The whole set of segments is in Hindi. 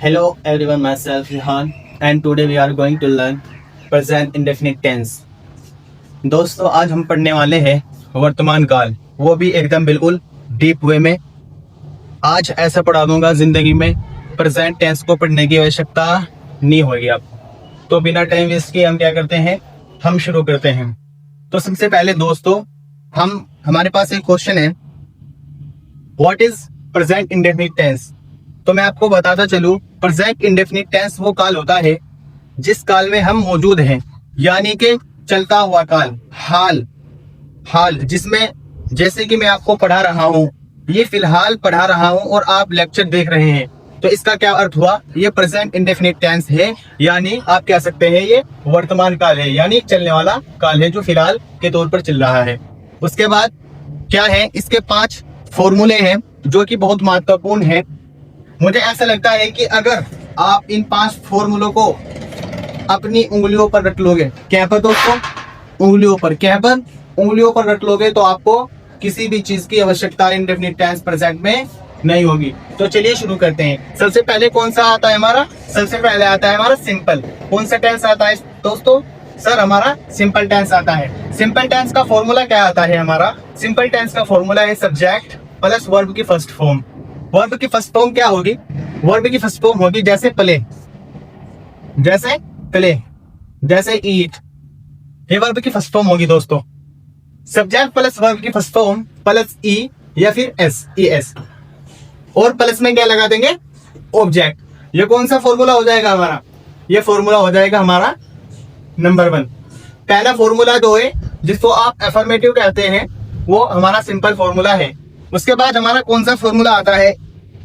Hello everyone, myself Rehan and today we are going to learn present indefinite tense। दोस्तों आज हम पढ़ने वाले हैं वर्तमान काल, वो भी एकदम बिल्कुल डीप वे में। आज ऐसा पढ़ा दूंगा जिंदगी में प्रेजेंट टेंस को पढ़ने की आवश्यकता नहीं होगी आपको। तो बिना टाइम वेस्ट किए हम क्या करते हैं, हम शुरू करते हैं। तो सबसे पहले दोस्तों हमारे पास एक क्वेश्चन है, what is present indefinite tense. तो मैं आपको बताता चलूं, प्रेजेंट इंडेफिनिट टेंस वो काल होता है जिस काल में हम मौजूद हैं, यानी कि चलता हुआ काल, हाल जिसमें जैसे कि मैं आपको पढ़ा रहा हूं, ये फिलहाल पढ़ा रहा हूं और आप लेक्चर देख रहे हैं। तो इसका क्या अर्थ हुआ, ये प्रेजेंट इंडेफिनिट टेंस है, यानी आप कह सकते हैं ये वर्तमान काल है, यानी चलने वाला काल है जो फिलहाल के तौर पर चल रहा है। उसके बाद क्या है, इसके 5 फॉर्मूले हैं जो कि बहुत महत्वपूर्ण है। मुझे ऐसा लगता है कि अगर आप इन 5 फॉर्मूलों को अपनी उंगलियों पर रट लोगे, क्या पर दोस्तों, उंगलियों पर, क्या पर, उंगलियों पर रट लोगे, तो आपको किसी भी चीज की आवश्यकता इंडेफिनिट टेंस प्रेजेंट में नहीं होगी। तो चलिए शुरू करते हैं। सबसे पहले कौन सा आता है हमारा, सबसे पहले आता है हमारा सिंपल। कौन सा टेंस आता है दोस्तों, सर हमारा सिंपल टेंस आता है। सिंपल टेंस का फॉर्मूला क्या आता है हमारा, सिंपल टेंस का फॉर्मूला है सब्जेक्ट प्लस वर्ब की फर्स्ट फॉर्म। वर्ब की फर्स्ट फॉर्म क्या होगी, वर्ब की फर्स्ट फॉर्म होगी जैसे प्ले, जैसे ईट, ये वर्ब की फर्स्ट फॉर्म होगी दोस्तों। सब्जेक्ट प्लस वर्ब की फर्स्ट फॉर्म प्लस ई या फिर एस, ई एस, और प्लस में क्या लगा देंगे, ऑब्जेक्ट। ये कौन सा फॉर्मूला हो जाएगा हमारा, ये फॉर्मूला हो जाएगा हमारा नंबर 1। पहला फॉर्मूला जो है जिसको आप अफर्मेटिव कहते हैं, वो हमारा सिंपल फॉर्मूला है। उसके बाद हमारा कौन सा फॉर्मूला आता है,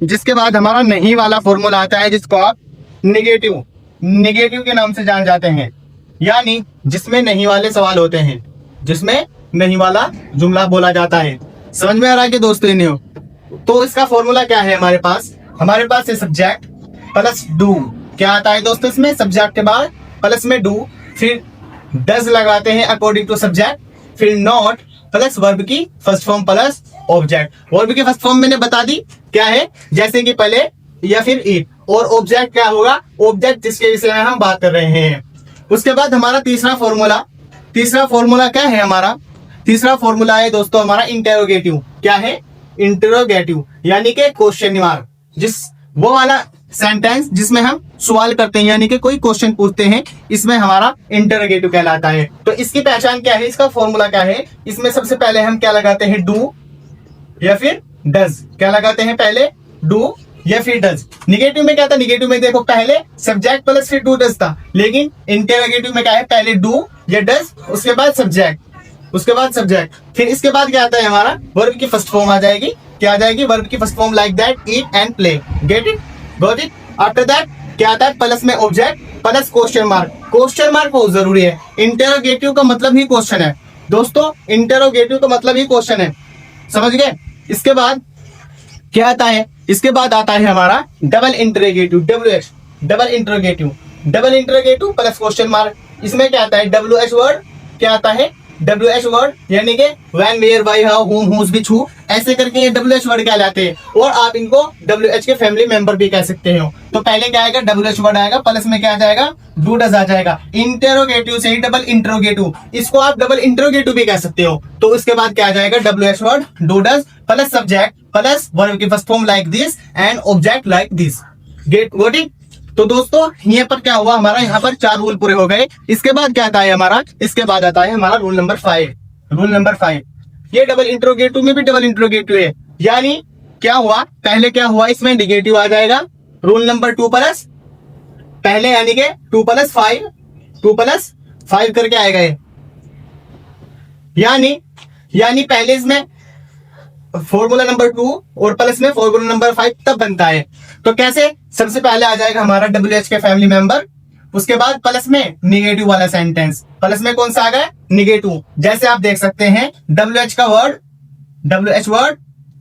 जिसके बाद हमारा नहीं वाला फॉर्मूला आता है, जिसको आप निगेटिव के नाम से जान जाते हैं, यानी जिसमें नहीं वाले सवाल होते हैं, जिसमें नहीं वाला जुमला बोला जाता है। समझ में आ रहा है कि दोस्तों नहीं हो। तो इसका फॉर्मूला क्या है हमारे पास है सब्जेक्ट प्लस डू। क्या आता है दोस्तों इसमें, सब्जेक्ट के बाद प्लस में डू, फिर डज लगाते हैं अकॉर्डिंग टू सब्जेक्ट, फिर नॉट प्लस वर्ब की first form plus object. Verb की फर्स्ट फॉर्म मैंने बता दी क्या है, जैसे कि पहले या फिर ईट, और ऑब्जेक्ट क्या होगा, ऑब्जेक्ट जिसके विषय में हम बात कर रहे हैं। उसके बाद हमारा तीसरा फॉर्मूला क्या है हमारा, तीसरा फॉर्मूला है दोस्तों हमारा इंटेरोगेटिव। क्या है, इंटेरोगेटिव, यानी कि क्वेश्चन मार्क, वो वाला सेंटेंस जिसमें हम सवाल करते हैं, यानी कि कोई क्वेश्चन पूछते हैं, इसमें हमारा इंटरोगेटिव कहलाता है। तो इसकी पहचान क्या है, इसका फॉर्मूला क्या है, इसमें सबसे पहले हम क्या लगाते हैं, डू या फिर डज। क्या लगाते हैं, पहले डू या फिर डज। निगेटिव में क्या था, निगेटिव में देखो पहले सब्जेक्ट प्लस फिर डू डज था, लेकिन इंटरोगेटिव में क्या है, पहले डू या डज, उसके बाद सब्जेक्ट, फिर इसके बाद क्या आता है हमारा, वर्ब की फर्स्ट फॉर्म आ जाएगी। क्या आ जाएगी, वर्ब की first form, like that, eat and play. Get it, got it. After that क्या आता है, प्लस में object plus question mark. Question mark बहुत जरूरी है, इंटरोगेटिव का मतलब ही क्वेश्चन है दोस्तों, इंटरोगेटिव का मतलब ही क्वेश्चन है, समझ गए। इसके बाद क्या आता है, इसके बाद आता है हमारा double interrogative, double interrogative plus question mark. इसमें क्या आता है, WH वर्ड, क्या आता है, WH वर्ड, यानी कि व्हेन, वेयर, व्हाई, हाउ, हुम, हुज, व्हिच, हु, ऐसे करके ये WH वर्ड कहलाते हैं, और आप इनको WH के फैमिली मेंबर भी कह सकते हो। तो पहले क्या आएगा, WH वर्ड आएगा, प्लस में क्या आ जाएगा, डू डज आ जाएगा। इंटरोगेटिव से ही डबल इंटरोगेटिव, इसको आप डबल इंटरोगेटिव भी कह सकते हो। तो इसके बाद क्या आ जाएगा, WH word, do does plus subject plus verb की first form like this and object like this. Get got it. तो दोस्तों यहाँ पर क्या हुआ हमारा, यहाँ पर 4 रूल पूरे हो गए। इसके बाद क्या आता है हमारा, इसके बाद आता है हमारा रूल नंबर 5। ये डबल इंटरोगेटिव में भी डबल इंटरोगेटिव है, यानी क्या हुआ, पहले क्या हुआ, इसमें निगेटिव आ जाएगा, रूल नंबर 2 प्लस पहले, यानी कि 2 प्लस 5 करके आएगा ये, यानी पहले इसमें फॉर्मूला नंबर 2 और प्लस में फॉर्मूला नंबर 5 तब बनता है। तो कैसे, सबसे पहले आ जाएगा हमारा WH के फैमिली मेंबर, उसके बाद प्लस में निगेटिव वाला सेंटेंस, प्लस में कौन सा आ गया, निगेटिव। जैसे आप देख सकते हैं WH वर्ड,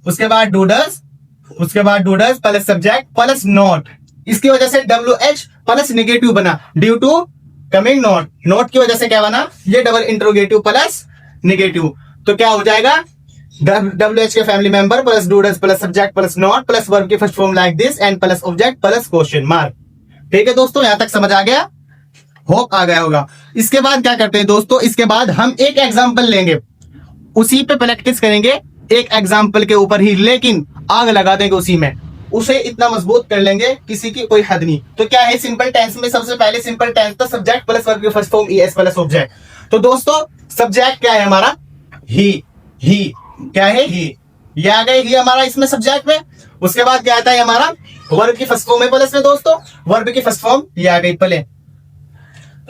उसके बाद do does plus subject plus not. इसकी वजह से WH प्लस निगेटिव बना, ड्यू टू कमिंग नॉट की वजह से क्या बना, ये डबल इंटरोगेटिव प्लस निगेटिव। तो क्या हो जाएगा, WH के family member plus do does plus subject plus not plus verb की first form like this and plus object plus question mark. ठीक है दोस्तों, यहां तक समझ आ गया? होप आ गया होगा। इसके बाद क्या करते हैं दोस्तों, इसके बाद हम एक एग्जाम्पल लेंगे, उसी पे प्रैक्टिस करेंगे एक एग्जाम्पल के ऊपर ही, लेकिन आग लगा देंगे उसी में, उसे इतना मजबूत कर लेंगे किसी की कोई हद नहीं। तो क्या है, सिंपल टेंस में सबसे पहले सिंपल टेंस था सब्जेक्ट प्लस वर्ब की first form ES plus object. तो दोस्तों सब्जेक्ट क्या है हमारा, ही क्या है, ही, ये आ गई ही हमारा इसमें सब्जेक्ट में। उसके बाद क्या आता है हमारा, वर्ब की फर्स्ट फॉर्म है प्लस में दोस्तों, वर्ब की फर्स्ट फॉर्म ये आ गई पले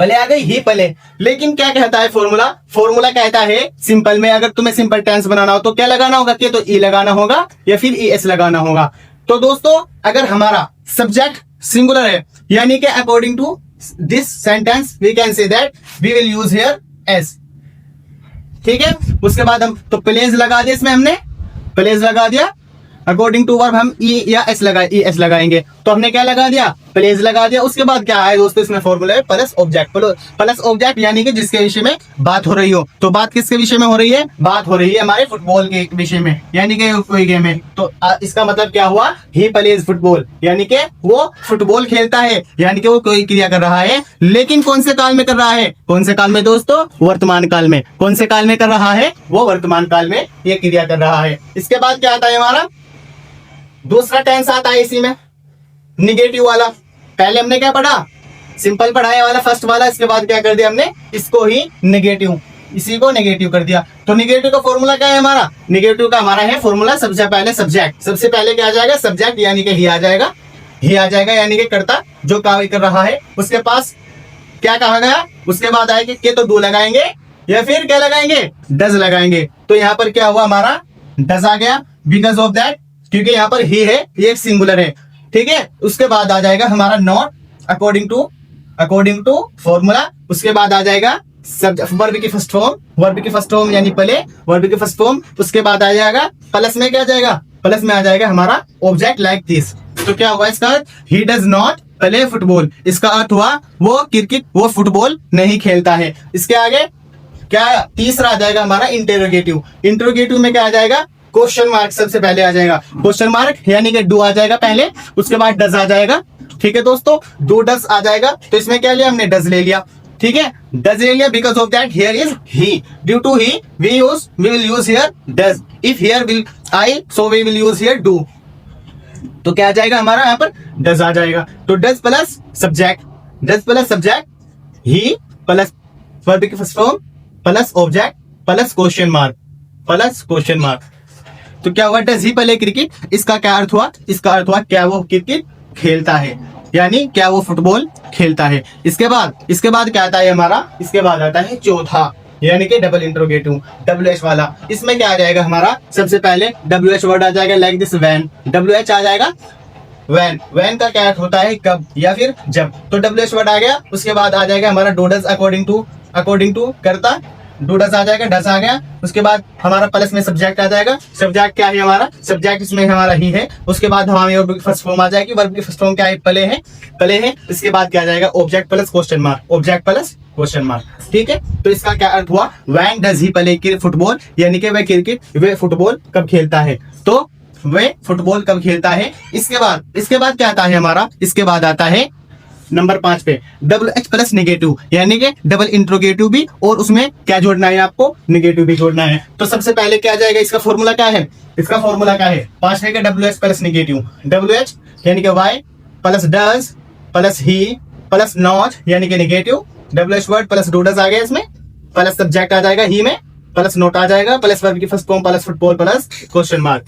आ गई ही पले। लेकिन क्या कहता है फॉर्मूला कहता है सिंपल में अगर तुम्हें सिंपल टेंस बनाना हो तो क्या लगाना होगा, कि तो ई लगाना होगा या फिर ईएस लगाना होगा। तो दोस्तों अगर हमारा सब्जेक्ट सिंगुलर है, यानी कि according to this sentence we can say that we will use here S. ठीक है, उसके बाद हम तो प्लेस लगा दिया, इसमें हमने प्लेस लगा दिया, अकॉर्डिंग टू वर्ब हम ई या एस लगाएंगे। तो हमने क्या लगा दिया, प्लेस लगा दिया। उसके बाद क्या है दोस्तों, इसमें फॉर्मूला है प्लस ऑब्जेक्ट यानी कि जिसके विषय में बात हो रही हो। तो बात किसके विषय में हो रही है, बात हो रही है हमारे फुटबॉल के विषय में, यानी कि कोई गेम है। तो इसका मतलब क्या हुआ, ही प्लेज फुटबॉल, यानी कि वो फुटबॉल खेलता है, यानी कि वो कोई क्रिया कर रहा है। लेकिन कौन से काल में कर रहा है, कौन से काल में दोस्तों, वर्तमान काल में। कौन से काल में कर रहा है, वो वर्तमान काल में ये क्रिया कर रहा है। इसके बाद क्या आता है हमारा, दूसरा टेंस आता है इसी में, निगेटिव वाला। पहले हमने क्या पढ़ा, सिंपल पढ़ाया वाला फर्स्ट वाला, इसके बाद क्या कर दिया हमने, इसको ही नेगेटिव, इसी को नेगेटिव कर दिया। तो नेगेटिव का फॉर्मूला क्या है हमारा, नेगेटिव का हमारा है फॉर्मूला सबसे पहले सब्जेक्ट, सबसे पहले क्या आ जाएगा, सब्जेक्ट यानी कि ही आ जाएगा यानी कि कर्ता जो कार्य कर रहा है। उसके पास क्या कहा गया, उसके बाद आएगा के तो दो लगाएंगे या फिर क्या लगाएंगे, डज लगाएंगे। तो यहाँ पर क्या हुआ हमारा, डज आ गया, बिकॉज ऑफ दैट, क्योंकि यहाँ पर ही है, ये एक सिंगुलर है। ठीक है, उसके बाद आ जाएगा हमारा नॉट अकॉर्डिंग टू फॉर्मूला। उसके बाद आ जाएगा वर्ब की फर्स्ट फॉर्म यानी पले, वर्ब की फर्स्ट फॉर्म। उसके बाद आ जाएगा प्लस में क्या आ जाएगा, प्लस में आ जाएगा हमारा ऑब्जेक्ट लाइक दिस। तो क्या हुआ इसका अर्थ, he does not play football, इसका अर्थ हुआ वो फुटबॉल नहीं खेलता है। इसके आगे क्या तीसरा आ जाएगा हमारा इंटरोगेटिव में क्या आ जाएगा, क्वेश्चन मार्क सबसे पहले आ जाएगा, क्वेश्चन मार्क यानी कि डू आ जाएगा पहले, उसके बाद डज आ जाएगा। ठीक है दोस्तों, डू डज आ जाएगा। तो इसमें क्या लिया हमने, डज ले लिया। ठीक है, डज ले लिया, because of that here is he, due to he we will use here does, if here will I so we will use here do. तो क्या आ जाएगा हमारा यहाँ पर, डज आ जाएगा। तो does plus subject he plus verb की first form plus object plus question mark. तो क्या हुआ, डज ही प्ले क्रिकेट, इसका क्या अर्थ हुआ, क्या वो क्रिकेट खेलता है, यानी क्या वो फुटबॉल खेलता है। इसके बाद क्या आता है हमारा, इसके बाद आता है चौथा, यानी कि डबल इंट्रोगेटिव WH वाला। इसमें क्या आ जाएगा हमारा, सबसे पहले WH वर्ड आ जाएगा लाइक दिस वैन, WH आ जाएगा वैन का क्या अर्थ होता है, कब या फिर जब। तो WH वर्ड आ गया। उसके बाद आ जाएगा हमारा डोडस अकॉर्डिंग टू करता, डूडस आ जाएगा, डस आ गया। उसके बाद हमारा प्लस में सब्जेक्ट आ जाएगा, सब्जेक्ट क्या है हमारा, सब्जेक्ट इसमें हमारा ही है। उसके बाद हमारी वर्ब की फर्स्ट फॉर्म आ जाएगी, वर्ब की फर्स्ट फॉर्म क्या है, पले है। इसके बाद क्या आ जाएगा, ऑब्जेक्ट प्लस क्वेश्चन मार्क। ठीक है, तो इसका क्या अर्थ हुआ, when does he play football, यानी कि वे फुटबॉल कब खेलता है, तो वे फुटबॉल कब खेलता है। इसके बाद क्या आता है हमारा, इसके बाद आता है नंबर 5 पे WH प्लस नेगेटिव, यानी कि डबल इंट्रोगेटिव भी, और उसमें क्या जोड़ना है आपको, नेगेटिव भी जोड़ना है। तो सबसे पहले क्या आ जाएगा, इसका फॉर्मूला क्या है, 5 का WH प्लस नेगेटिव, WH यानी कि why plus does plus he plus not यानी कि negative, WH word plus do does आ गया, इसमें प्लस सब्जेक्ट आ जाएगा ही में, प्लस नोट आ जाएगा, प्लस वर्ब की first form plus football plus question mark.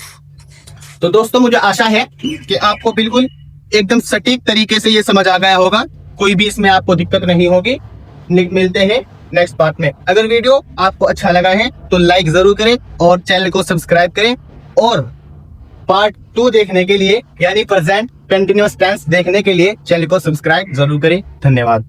तो दोस्तों मुझे आशा है कि आपको बिल्कुल एकदम सटीक तरीके से ये समझ आ गया होगा, कोई भी इसमें आपको दिक्कत नहीं होगी। मिलते हैं नेक्स्ट पार्ट में। अगर वीडियो आपको अच्छा लगा है तो लाइक जरूर करें और चैनल को सब्सक्राइब करें, और पार्ट 2 देखने के लिए यानी प्रेजेंट कंटिन्यूअस टेंस देखने के लिए चैनल को सब्सक्राइब जरूर करें। धन्यवाद।